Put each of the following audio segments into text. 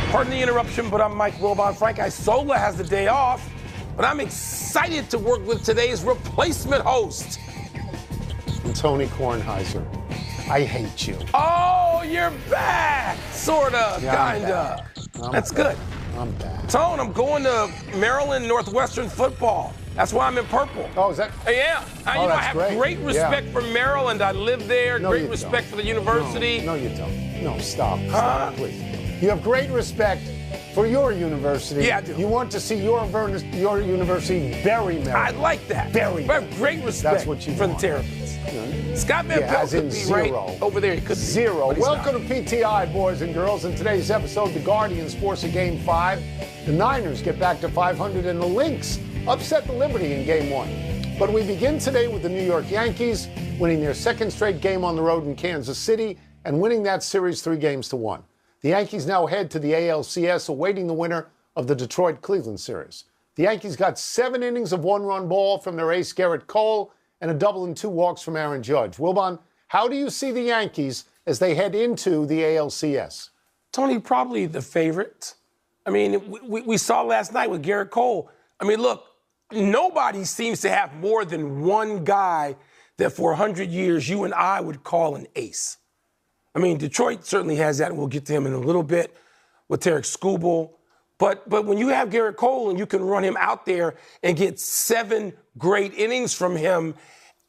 Pardon the interruption, but I'm Mike Wilbon. Frank Isola has the day off, but I'm excited to work with today's replacement host. Tony Kornheiser. I hate you. Oh, you're back. Sorta, Yeah, kinda. I'm That's back. good. I'm back. Tone, I'm going to Maryland Northwestern football. That's why I'm in purple. Oh, is that? Yeah. I that's have great. great respect for Maryland. I live there. No, great you respect don't. for the university. No, you don't. No, stop. Stop, please. You have great respect for your university. Yeah, I do. You want to see your university bury Maryland. I like that. Bury. I have great respect That's what you for want. the Terrapins. Scott Van Pelt as in could be zero. right over there. He could be, Zero. but he's Welcome not. to PTI, boys and girls. In today's episode, the Guardians force a Game 5. The Niners get back to 500, and the Lynx upset the Liberty in Game 1. But we begin today with the New York Yankees winning their second straight game on the road in Kansas City and winning that series 3-1. The Yankees now head to the ALCS, awaiting the winner of the Detroit-Cleveland series. The Yankees got 7 innings of one-run ball from their ace Garrett Cole and a double and 2 walks from Aaron Judge. Wilbon, how do you see the Yankees as they head into the ALCS? Tony, probably the favorite. I mean, we saw last night with Garrett Cole. I mean, look, nobody seems to have more than one guy that for 100 years you and I would call an ace. I mean, Detroit certainly has that, and we'll get to him in a little bit with Tarek Skubal. But when you have Garrett Cole and you can run him out there and get 7 great innings from him,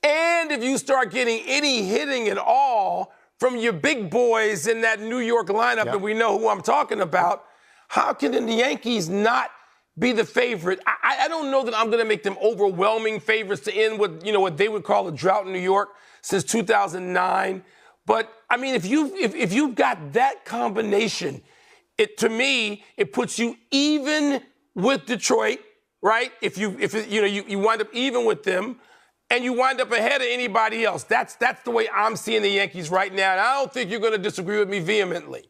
and if you start getting any hitting at all from your big boys in that New York lineup, and we know who I'm talking about, how can the Yankees not be the favorite? I don't know that I'm going to make them overwhelming favorites to end with, what they would call a drought in New York since 2009. But I mean, if you've got that combination, to me, it puts you even with Detroit, right? If you wind up even with them, and you wind up ahead of anybody else. That's the way I'm seeing the Yankees right now. And I don't think you're going to disagree with me vehemently.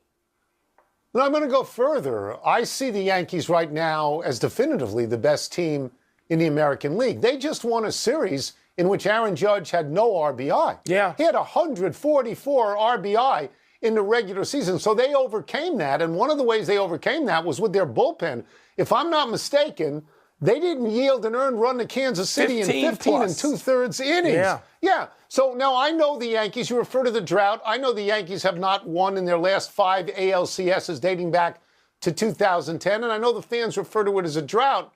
Well, I'm going to go further. I see the Yankees right now as definitively the best team in the American League. They just won a series in which Aaron Judge had no RBI. Yeah. He had 144 RBI in the regular season. So they overcame that. And one of the ways they overcame that was with their bullpen. If I'm not mistaken, they didn't yield an earned run to Kansas City in 15 plus. and 2/3 innings. Yeah. So now I know the Yankees, you refer to the drought. I know the Yankees have not won in their last 5 ALCSs dating back to 2010. And I know the fans refer to it as a drought.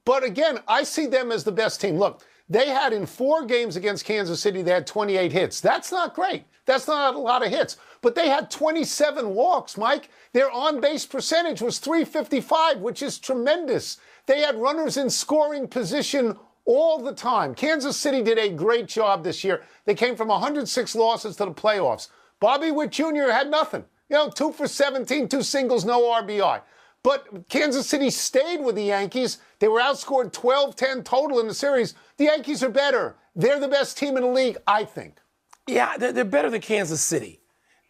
But again, I see them as the best team. Look, they had in 4 games against Kansas City, they had 28 hits. That's not great. That's not a lot of hits. But they had 27 walks, Mike. Their on-base percentage was .355, which is tremendous. They had runners in scoring position all the time. Kansas City did a great job this year. They came from 106 losses to the playoffs. Bobby Witt Jr. had nothing. 2 for 17, 2 singles, no RBI. But Kansas City stayed with the Yankees. They were outscored 12-10 total in the series. The Yankees are better. They're the best team in the league, I think. Yeah, they're better than Kansas City.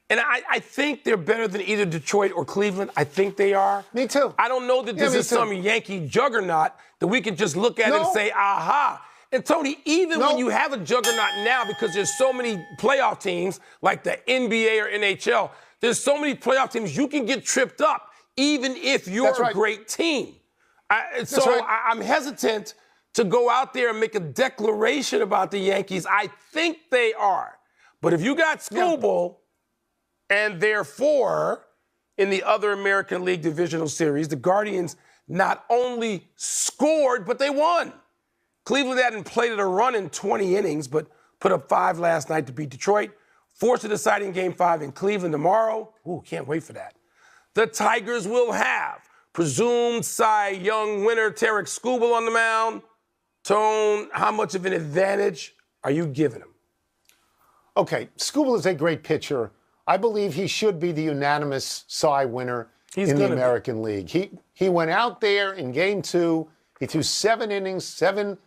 And I think they're better than either Detroit or Cleveland. I think they are. Me too. I don't know that this is some Yankee juggernaut that we can just look at it and say, aha. And Tony, even when you have a juggernaut now, because there's so many playoff teams like the NBA or NHL, there's so many playoff teams, you can get tripped up even if you're a great team. I'm hesitant to go out there and make a declaration about the Yankees. I think they are. But if you got Skubal, and therefore, in the other American League Divisional Series, the Guardians not only scored, but they won. Cleveland hadn't played at a run in 20 innings, but put up 5 last night to beat Detroit. Forced a deciding Game 5 in Cleveland tomorrow. Ooh, can't wait for that. The Tigers will have presumed Cy Young winner Tarek Skubal on the mound. Tone, how much of an advantage are you giving him? Okay, Skubal is a great pitcher. I believe he should be the unanimous Cy winner in the American League. He went out there in Game 2. He threw 7 innings, 7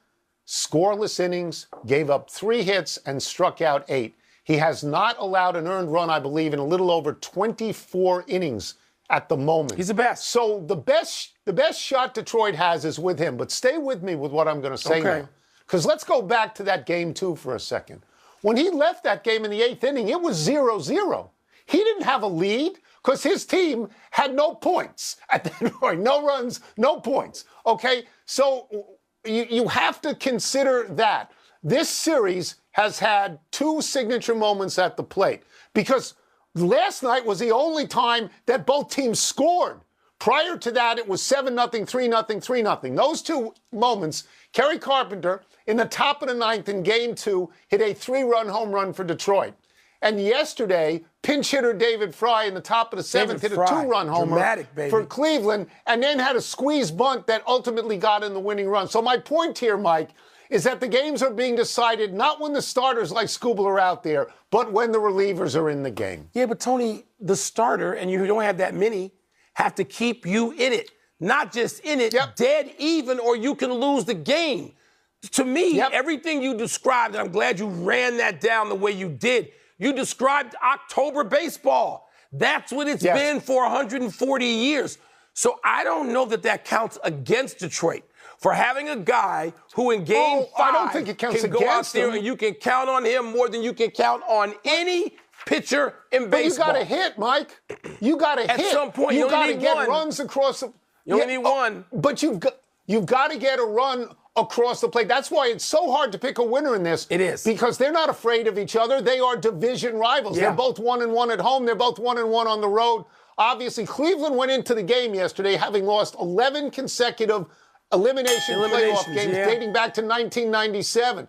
scoreless innings, gave up 3 hits, and struck out 8. He has not allowed an earned run, I believe, in a little over 24 innings at the moment. He's the best. So the best shot Detroit has is with him. But stay with me with what I'm going to say now. Because let's go back to that Game 2 for a second. When he left that game in the 8th inning, it was 0-0. He didn't have a lead. because his team had no points at that point. No runs, no points. Okay? So you have to consider that. This series has had two signature moments at the plate because last night was the only time that both teams scored. Prior to that, it was 7-0, 3-0, 3-0. Those two moments, Kerry Carpenter in the top of the ninth in Game 2 hit a 3-run home run for Detroit. And yesterday, pinch hitter David Fry in the top of the seventh hit a 2-run homer for Cleveland and then had a squeeze bunt that ultimately got in the winning run. So my point here, Mike, is that the games are being decided not when the starters like Skubal are out there, but when the relievers are in the game. Yeah, but Tony, the starter, and you don't have that many, have to keep you in it. Not just in it, dead even, or you can lose the game. To me, everything you described, and I'm glad you ran that down the way you did, you described October baseball. That's what it's been for 140 years. So I don't know that that counts against Detroit for having a guy who in Game 5 I don't think it counts can go out there him. and you can count on him more than you can count on any pitcher in baseball. But you got to hit, Mike. You got to hit. At some point, you only got to need get one. runs across the. You only need one. But you've got to get a run across the plate. That's why it's so hard to pick a winner in this. It is. Because they're not afraid of each other. They are division rivals. They're both 1-1 at home. They're both 1-1 on the road. Obviously, Cleveland went into the game yesterday having lost 11 consecutive elimination playoff games dating back to 1997.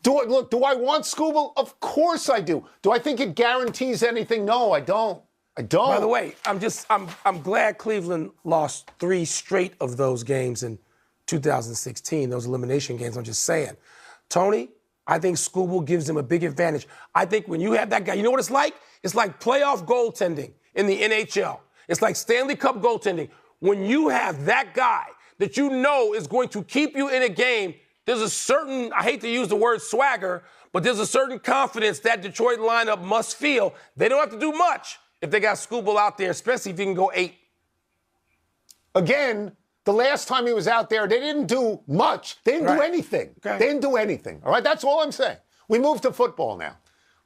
Do I want Skubal? Of course I do. Do I think it guarantees anything? No, I don't. By the way, I'm glad Cleveland lost 3 straight of those games in 2016, those elimination games. I'm just saying. Tony, I think Skubal gives him a big advantage. I think when you have that guy, you know what it's like? It's like playoff goaltending in the NHL. It's like Stanley Cup goaltending. When you have that guy that you know is going to keep you in a game, there's a certain, I hate to use the word swagger, but there's a certain confidence that Detroit lineup must feel. They don't have to do much if they got Skubal out there, especially if you can go 8. Again, the last time he was out there, they didn't do much. They didn't do anything. Okay. They didn't do anything. All right, that's all I'm saying. We move to football now.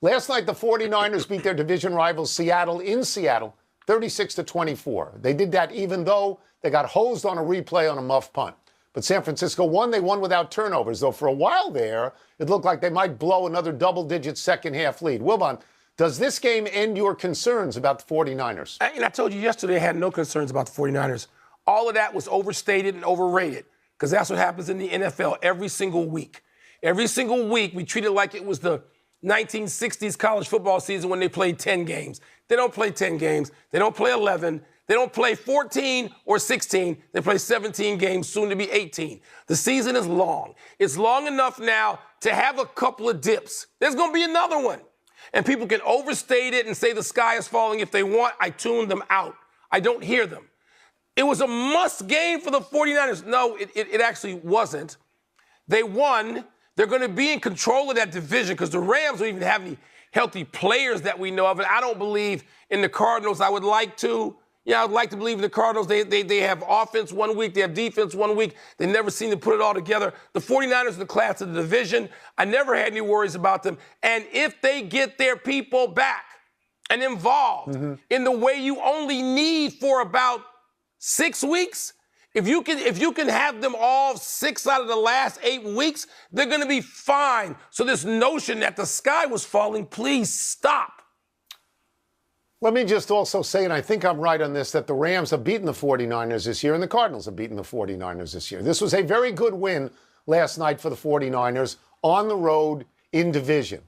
Last night, the 49ers beat their division rivals Seattle in Seattle, 36-24. They did that even though they got hosed on a replay on a muff punt. But San Francisco won. They won without turnovers, though for a while there, it looked like they might blow another double-digit second-half lead. Wilbon, does this game end your concerns about the 49ers? I told you yesterday I had no concerns about the 49ers. All of that was overstated and overrated because that's what happens in the NFL every single week. Every single week, we treat it like it was the 1960s college football season when they played 10 games. They don't play 10 games. They don't play 11. They don't play 14 or 16. They play 17 games, soon to be 18. The season is long. It's long enough now to have a couple of dips. There's going to be another one. And people can overstate it and say the sky is falling if they want. I tune them out. I don't hear them. It was a must game for the 49ers. No, it actually wasn't. They won. They're going to be in control of that division because the Rams don't even have any healthy players that we know of. And I don't believe in the Cardinals. I would like to. Yeah, I'd like to believe in the Cardinals. They have offense one week. They have defense one week. They never seem to put it all together. The 49ers are the class of the division. I never had any worries about them. And if they get their people back and involved in the way you only need for about 6 weeks, if you can have them all 6 out of the last 8 weeks, they're going to be fine. So this notion that the sky was falling, please stop. Let me just also say, and I think I'm right on this, that the Rams have beaten the 49ers this year and the Cardinals have beaten the 49ers this year. This was a very good win last night for the 49ers on the road in division.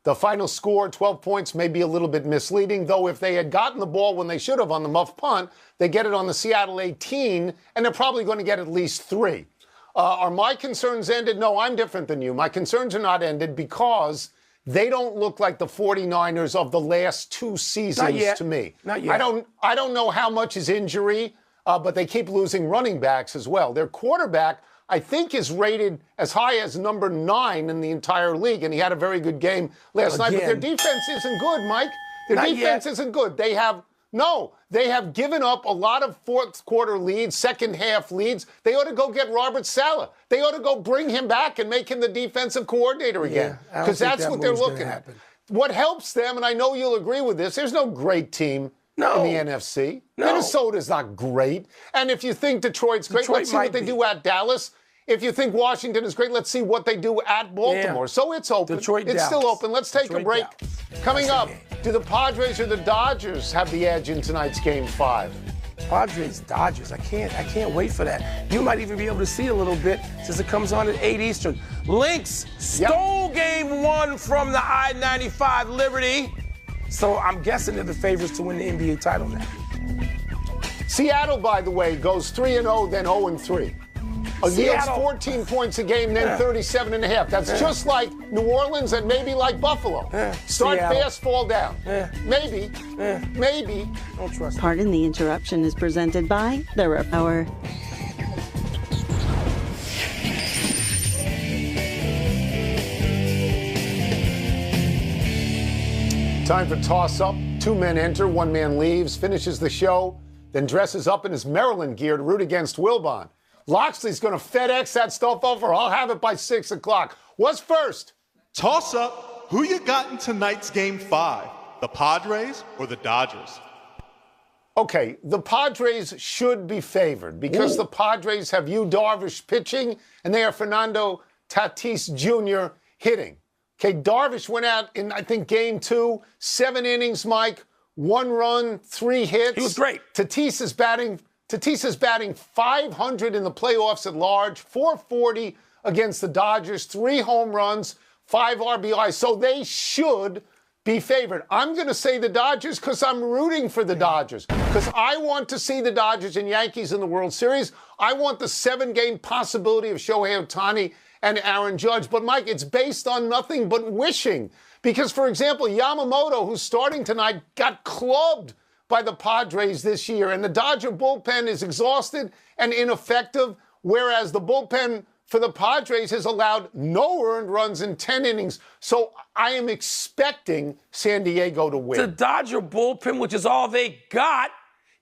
The final score, 12 points, may be a little bit misleading, though if they had gotten the ball when they should have on the muff punt, they get it on the Seattle 18, and they're probably going to get at least 3. Are my concerns ended? No, I'm different than you. My concerns are not ended because they don't look like the 49ers of the last 2 seasons to me. Not yet. I don't know how much is injury, but they keep losing running backs as well. Their quarterback, I think, is rated as high as number 9 in the entire league, and he had a very good game last night. But their defense isn't good, Mike. Their defense isn't good. They have given up a lot of fourth quarter leads, second half leads. They ought to go get Robert Saleh. They ought to go bring him back and make him the defensive coordinator again, because that's what they're looking at. What helps them, and I know you'll agree with this, there's no great team in the NFC. No. Minnesota's not great. And if you think Detroit's great, let's see what they do at Dallas. If you think Washington is great, let's see what they do at Baltimore. Yeah. So it's open. It's still open. Let's take a break. Coming up, do the Padres or the Dodgers have the edge in tonight's Game 5? Padres, Dodgers. I can't wait for that. You might even be able to see a little bit since it comes on at 8 Eastern. Lynx stole Game 1 from the I-95 Liberty. So I'm guessing they're the favorites to win the NBA title now. Seattle, by the way, goes 3-0, then 0-3. Yields 14 points a game, then 37.5. That's just like New Orleans and maybe like Buffalo. Start fast, fall down. Maybe. Don't trust. Pardon the Interruption is presented by the Hour. Time for toss-up. 2 men enter, 1 man leaves, finishes the show, then dresses up in his Maryland gear to root against Wilbon. Loxley's going to FedEx that stuff over. I'll have it by 6 o'clock. What's first? Toss up. Who you got in tonight's Game 5? The Padres or the Dodgers? Okay, the Padres should be favored because the Padres have Yu Darvish pitching and they have Fernando Tatis Jr. hitting. Okay, Darvish went out in, I think, Game 2, 7 innings, Mike, 1 run, 3 hits. He was great. Tatis is batting 500 in the playoffs at large, 440 against the Dodgers, 3 home runs, 5 RBIs. So they should be favored. I'm going to say the Dodgers because I'm rooting for the Dodgers. Because I want to see the Dodgers and Yankees in the World Series. I want the 7-game possibility of Shohei Ohtani and Aaron Judge. But, Mike, it's based on nothing but wishing. Because, for example, Yamamoto, who's starting tonight, got clubbed by the Padres this year. And the Dodger bullpen is exhausted and ineffective, whereas the bullpen for the Padres has allowed no earned runs in 10 innings. So I am expecting San Diego to win. The Dodger bullpen, which is all they got,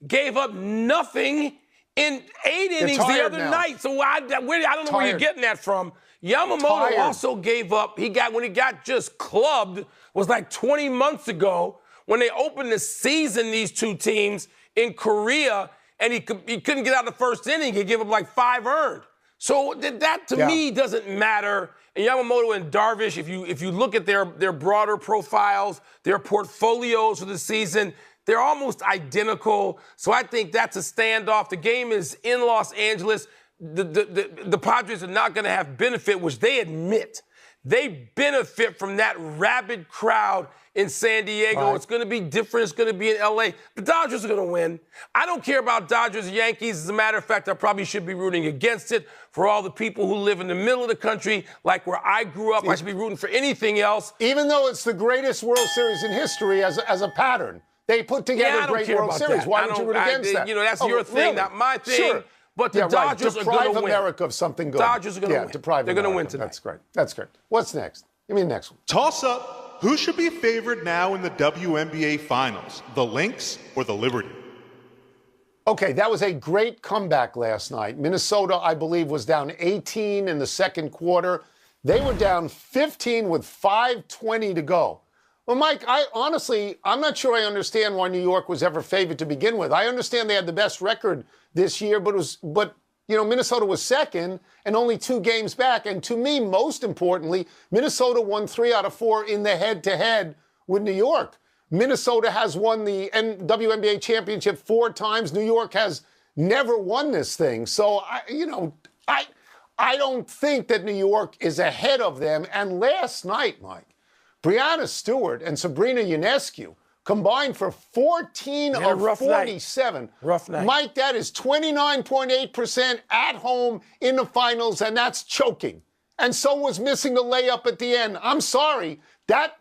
gave up nothing in 8 innings the other night. So I don't know where you're getting that from. Yamamoto also gave up. When he got just clubbed was like 20 months ago when they opened the season, these two teams in Korea, and he couldn't get out of the first inning. He gave up like 5 earned. So that to me doesn't matter. And Yamamoto and Darvish, if you look at their broader profiles, their portfolios for the season, they're almost identical. So I think that's a standoff. The game is in Los Angeles. The Padres are not going to have benefit, which they admit. They benefit from that rabid crowd in San Diego. Right. It's going to be different. It's going to be in L.A. The Dodgers are going to win. I don't care about Dodgers and Yankees. As a matter of fact, I probably should be rooting against it. For all the people who live in the middle of the country, like where I grew up, I should be rooting for anything else. Even though it's the greatest World Series in history as a pattern. They put together a great World Series. Why don't you root against that? That's your thing, not my thing. Sure. But the Dodgers are going to win. Deprive America of something good. Dodgers are going to win. They're going to win tonight. That's great. That's great. What's next? Give me the next one. Toss up. Who should be favored now in the WNBA Finals? The Lynx or the Liberty? Okay, that was a great comeback last night. Minnesota, I believe, was down 18 in the second quarter. They were down 15 with 5:20 to go. Well, Mike, I'm not sure I understand why New York was ever favored to begin with. I understand they had the best record this year, but Minnesota was second and only 2 games back. And to me, most importantly, Minnesota won 3 out of 4 in the head-to-head with New York. Minnesota has won the WNBA championship 4 times. New York has never won this thing. So, I don't think that New York is ahead of them. And last night, Mike, Breanna Stewart and Sabrina Ionescu combined for 14 of 47. Rough night. Mike, that is 29.8% at home in the finals, and that's choking. And so was missing the layup at the end. I'm sorry, that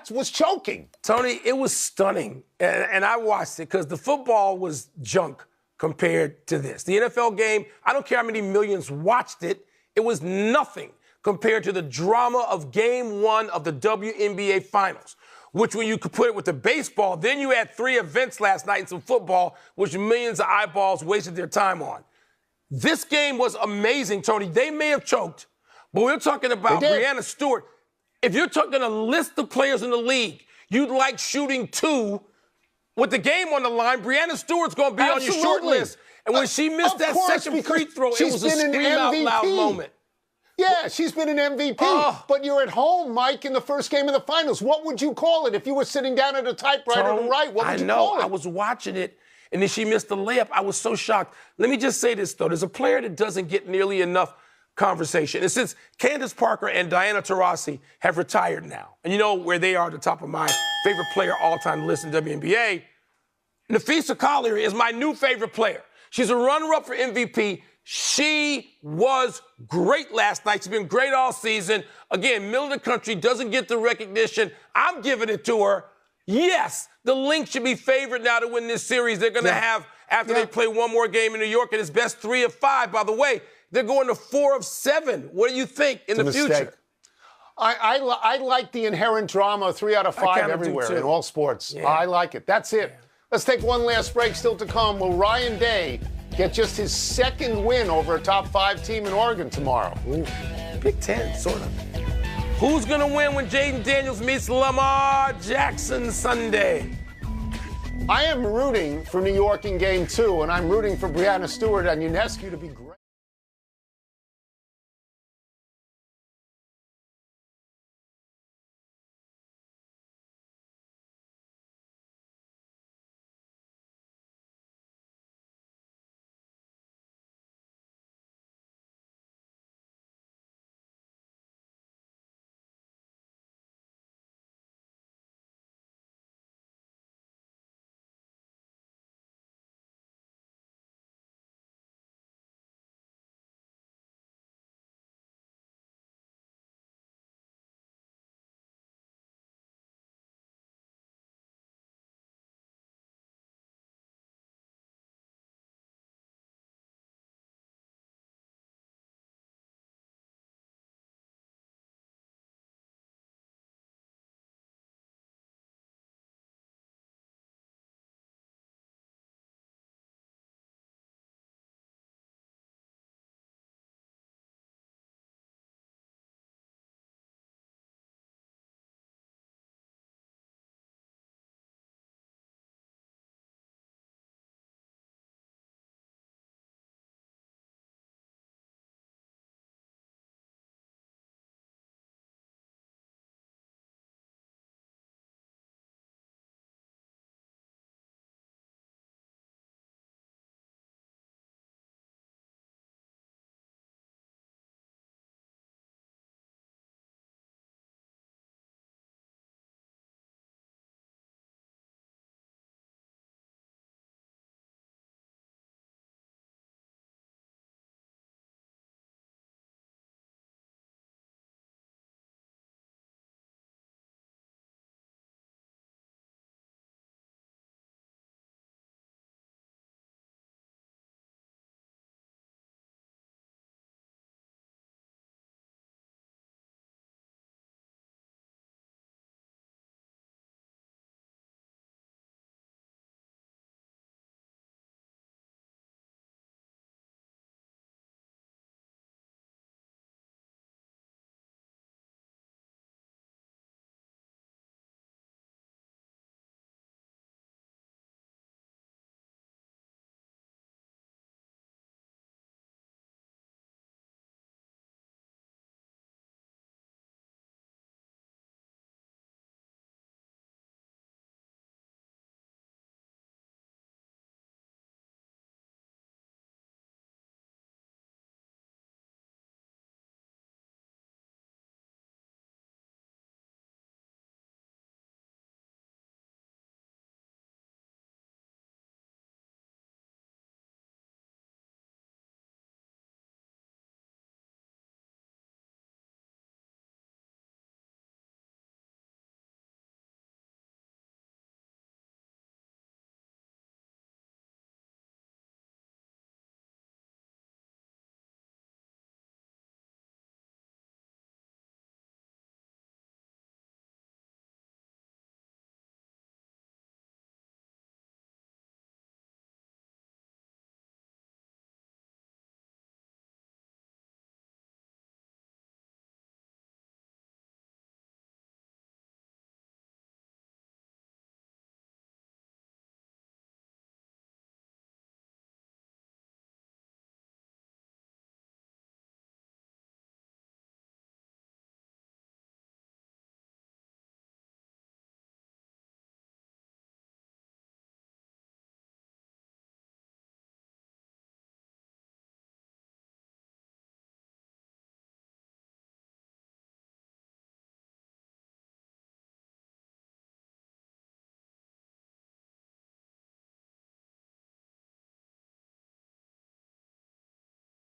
was choking. Tony, it was stunning. And I watched it because the football was junk compared to this. The NFL game, I don't care how many millions watched it, it was nothing compared to the drama of Game 1 of the WNBA Finals, which when you could put it with the baseball, then you had 3 events last night in some football, which millions of eyeballs wasted their time on. This game was amazing, Tony. They may have choked, but we're talking about Breanna Stewart. If you're talking a list of players in the league you'd like shooting 2 with the game on the line, Breanna Stewart's going to be on your short list. And when she missed that second free throw, it was a scream out loud moment. Yeah, she's been an MVP. But you're at home, Mike, in the first game of the finals. What would you call it if you were sitting down at a typewriter to write? What would you call it? I was watching it, and then she missed the layup. I was so shocked. Let me just say this, though. There's a player that doesn't get nearly enough conversation. And since Candace Parker and Diana Taurasi have retired now, and you know where they are at the top of my favorite player all-time list in WNBA, Nafisa Collier is my new favorite player. She's a runner-up for MVP. She was great last night. She's been great all season. Again, middle of the country, doesn't get the recognition. I'm giving it to her. Yes, the Lynx should be favored now to win this series. They're going to have, after they play one more game in New York, and it's best 3 of 5. By the way, they're going to 4 of 7. What do you think in the future? I like the inherent drama, 3 out of 5 everywhere in all sports. Yeah. I like it. That's it. Yeah. Let's take one last break. Still to come. Will Ryan Day get just his second win over a top 5 team in Oregon tomorrow? Ooh. Big Ten, sort of. Who's going to win when Jaden Daniels meets Lamar Jackson Sunday? I am rooting for New York in Game 2, and I'm rooting for Breanna Stewart and Ionescu to be great.